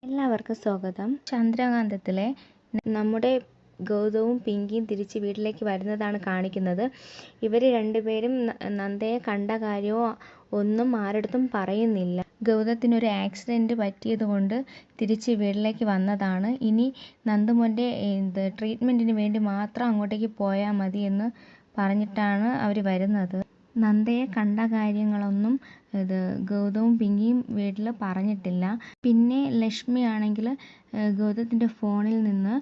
എല്ലാവർക്കും സ്വാഗതം. ചന്ദ്രകാന്തത്തിലെ നമ്മുടെ ഗൗതവും പിങ്കിയും തിരിച്ച് വീട്ടിലേക്ക് വരുന്നതാണ് കാണിക്കുന്നത്. ഇവർ രണ്ടുപേരും നന്ദയെ കണ്ട കാര്യമോ ഒന്നും ആരടുത്തും പറയുന്നില്ല. ഗൗതത്തിനൊരു ആക്സിഡൻറ്റ് പറ്റിയതുകൊണ്ട് തിരിച്ച് വീട്ടിലേക്ക് വന്നതാണ്. ഇനി നന്ദുമോൻ്റെ ട്രീറ്റ്മെൻറ്റിന് വേണ്ടി മാത്രം അങ്ങോട്ടേക്ക് പോയാൽ മതി എന്ന് പറഞ്ഞിട്ടാണ് അവർ വരുന്നത്. നന്ദയെ കണ്ട കാര്യങ്ങളൊന്നും ഗൗതവും പിങ്കിയും വീട്ടിൽ പറഞ്ഞിട്ടില്ല. പിന്നെ ലക്ഷ്മി ആണെങ്കിൽ ഗൗതത്തിൻ്റെ ഫോണിൽ നിന്ന്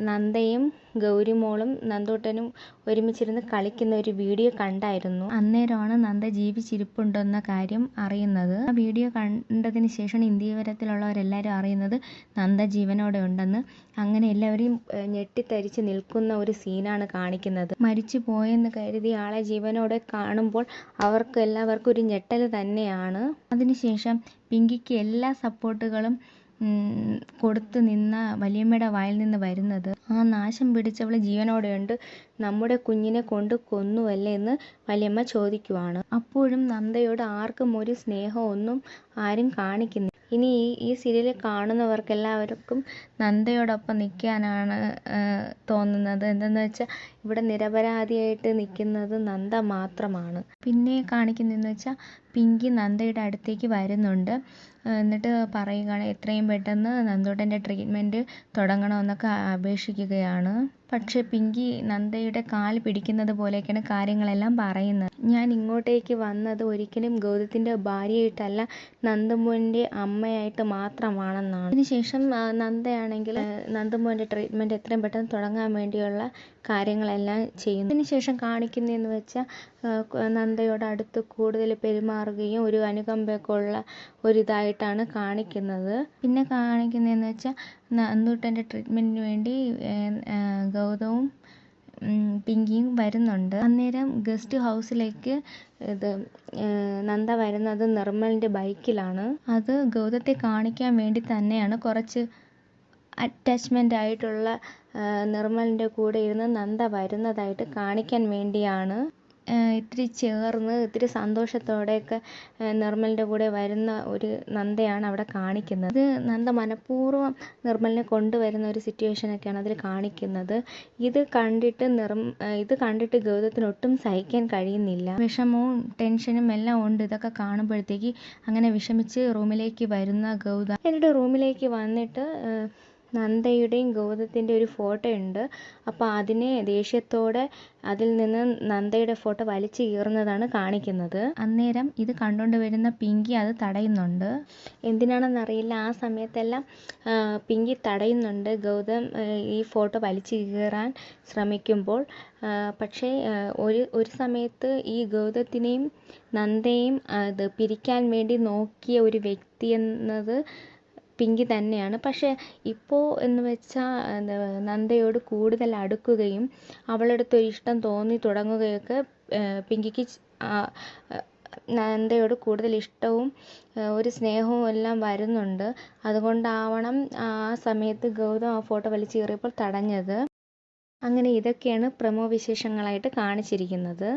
നന്ദയും ഗൗരിമോളും നന്ദൂട്ടനും ഒരുമിച്ചിരുന്ന് കളിക്കുന്ന ഒരു വീഡിയോ കണ്ടായിരുന്നു. അന്നേരമാണ് നന്ദ ജീവിച്ചിരിപ്പുണ്ടെന്ന കാര്യം അറിയുന്നത്. ആ വീഡിയോ കണ്ടതിന് ശേഷമാണ് ഇന്ത്യവരത്തിലുള്ളവരെല്ലാവരും അറിയുന്നത് നന്ദ ജീവനോടെ ഉണ്ടെന്ന്. അങ്ങനെ എല്ലാവരെയും ഞെട്ടിത്തരിച്ച് നിൽക്കുന്ന ഒരു സീനാണ് കാണിക്കുന്നത്. മരിച്ചു പോയെന്ന് കരുതി ആളെ ജീവനോടെ കാണുമ്പോൾ അവർക്ക് എല്ലാവർക്കും ഒരു ഞെട്ടൽ തന്നെയാണ്. അതിനുശേഷം പിങ്കിക്ക് എല്ലാ സപ്പോർട്ടുകളും കൊടുത്തു നിന്ന വലിയമ്മയുടെ വായിൽ നിന്ന് വരുന്നത്, ആ നാശം പിടിച്ചവൾ ജീവനോടെയുണ്ട്, നമ്മുടെ കുഞ്ഞിനെ കൊണ്ട് കൊന്നുവല്ലേ എന്ന് വലിയമ്മ ചോദിക്കുവാണ്. അപ്പോഴും നന്ദയോട് ആർക്കും ഒരു സ്നേഹമൊന്നും ആരും കാണിക്കുന്നില്ല. ഇനി ഈ സീരിയൽ കാണുന്നവർക്കെല്ലാവർക്കും നന്ദയോടൊപ്പം നിൽക്കാനാണ് തോന്നുന്നത്. എന്തെന്ന് വെച്ചാൽ ഇവിടെ നിരപരാധിയായിട്ട് നിൽക്കുന്നത് നന്ദ മാത്രമാണ്. പിന്നെ കാണിക്കുന്നതെന്ന് വെച്ചാൽ പിങ്കി നന്ദയുടെ അടുത്തേക്ക് വരുന്നുണ്ട്. എന്നിട്ട് പറയുകയാണ് എത്രയും പെട്ടെന്ന് നന്ദൂട്ടൻ്റെ ട്രീറ്റ്മെൻറ്റ് തുടങ്ങണമെന്നൊക്കെ അപേക്ഷിക്കുകയാണ്. പക്ഷേ പിങ്കി നന്ദയുടെ കാൽ പിടിക്കുന്നത് പോലെയൊക്കെയാണ് കാര്യങ്ങളെല്ലാം പറയുന്നത്. ഞാൻ ഇങ്ങോട്ടേക്ക് വന്നത് ഒരിക്കലും ഗൗതത്തിൻ്റെ ഭാര്യയായിട്ടല്ല, നന്ദുമോൻ്റെ അമ്മയായിട്ട് മാത്രമാണെന്നാണ്. അതിനുശേഷം നന്ദയാണെങ്കിൽ നന്ദുമോൻ്റെ ട്രീറ്റ്മെൻറ്റ് എത്രയും പെട്ടെന്ന് തുടങ്ങാൻ വേണ്ടിയുള്ള കാര്യങ്ങളെല്ലാം ചെയ്യുന്നു. അതിനുശേഷം കാണിക്കുന്നതെന്ന് വെച്ചാൽ നന്ദയോട് അടുത്ത് കൂടുതൽ പെരുമാറുകയും ഒരു അനുകമ്പയൊക്കെ ഉള്ള ഒരിതായിട്ടാണ് കാണിക്കുന്നത്. പിന്നെ കാണിക്കുന്നതെന്ന് വെച്ചാൽ നന്ദൂട്ടൻ്റെ ട്രീറ്റ്മെൻറ്റിന് വേണ്ടി ഗൗതവും പിങ്കിയും വരുന്നുണ്ട്. അന്നേരം ഗസ്റ്റ് ഹൗസിലേക്ക് നന്ദ വരുന്നത് നിർമ്മലിൻ്റെ ബൈക്കിലാണ്. അത് ഗൗതത്തെ കാണിക്കാൻ വേണ്ടി തന്നെയാണ്. കുറച്ച് അറ്റാച്ച്മെൻ്റ് ആയിട്ടുള്ള നിർമ്മലിൻ്റെ കൂടെ ഇരുന്ന് നന്ദ വരുന്നതായിട്ട് കാണിക്കാൻ വേണ്ടിയാണ്. ഇത്തിരി ചേർന്ന് ഇത്തിരി സന്തോഷത്തോടെയൊക്കെ നിർമ്മലിൻ്റെ കൂടെ വരുന്ന ഒരു നന്ദയാണ് അവിടെ കാണിക്കുന്നത്. ഇത് നന്ദ മനഃപൂർവ്വം നിർമ്മലിനെ കൊണ്ടുവരുന്ന ഒരു സിറ്റുവേഷനൊക്കെയാണ് അതിൽ കാണിക്കുന്നത്. ഇത് കണ്ടിട്ട് ഗൗതത്തിന് ഒട്ടും സഹിക്കാൻ കഴിയുന്നില്ല. വിഷമവും ടെൻഷനും എല്ലാം ഉണ്ട്. ഇതൊക്കെ കാണുമ്പോഴത്തേക്ക് അങ്ങനെ വിഷമിച്ച് റൂമിലേക്ക് വരുന്ന ഗൗതം എന്നിട്ട് റൂമിലേക്ക് വന്നിട്ട് നന്ദയുടെയും ഗൗതത്തിൻ്റെ ഒരു ഫോട്ടോ ഉണ്ട്. അപ്പോൾ അതിനെ ദേഷ്യത്തോടെ അതിൽ നിന്ന് നന്ദയുടെ ഫോട്ടോ വലിച്ചു കീറുന്നതാണ് കാണിക്കുന്നത്. അന്നേരം ഇത് കണ്ടുകൊണ്ട് വരുന്ന പിങ്കി അത് തടയുന്നുണ്ട്. എന്തിനാണെന്നറിയില്ല, ആ സമയത്തെല്ലാം പിങ്കി തടയുന്നുണ്ട് ഗൗതം ഈ ഫോട്ടോ വലിച്ചു കീറാൻ ശ്രമിക്കുമ്പോൾ. പക്ഷേ ഒരു സമയത്ത് ഈ ഗൗതത്തിനെയും നന്ദയും അത് പിരിക്കാൻ വേണ്ടി നോക്കിയ ഒരു വ്യക്തി എന്നത് പിങ്കി തന്നെയാണ്. പക്ഷേ ഇപ്പോൾ എന്ന് വെച്ചാൽ നന്ദയോട് കൂടുതൽ അടുക്കുകയും അവളടുത്തൊരു ഇഷ്ടം തോന്നി തുടങ്ങുകയൊക്കെ പിങ്കിക്ക് നന്ദയോട് കൂടുതൽ ഇഷ്ടവും ഒരു സ്നേഹവും എല്ലാം വരുന്നുണ്ട്. അതുകൊണ്ടാവണം ആ സമയത്ത് ഗൗതം ആ ഫോട്ടോ വലിച്ചു കീറിയപ്പോൾ തടഞ്ഞത്. അങ്ങനെ ഇതൊക്കെയാണ് പ്രമോ വിശേഷങ്ങളായിട്ട് കാണിച്ചിരിക്കുന്നത്.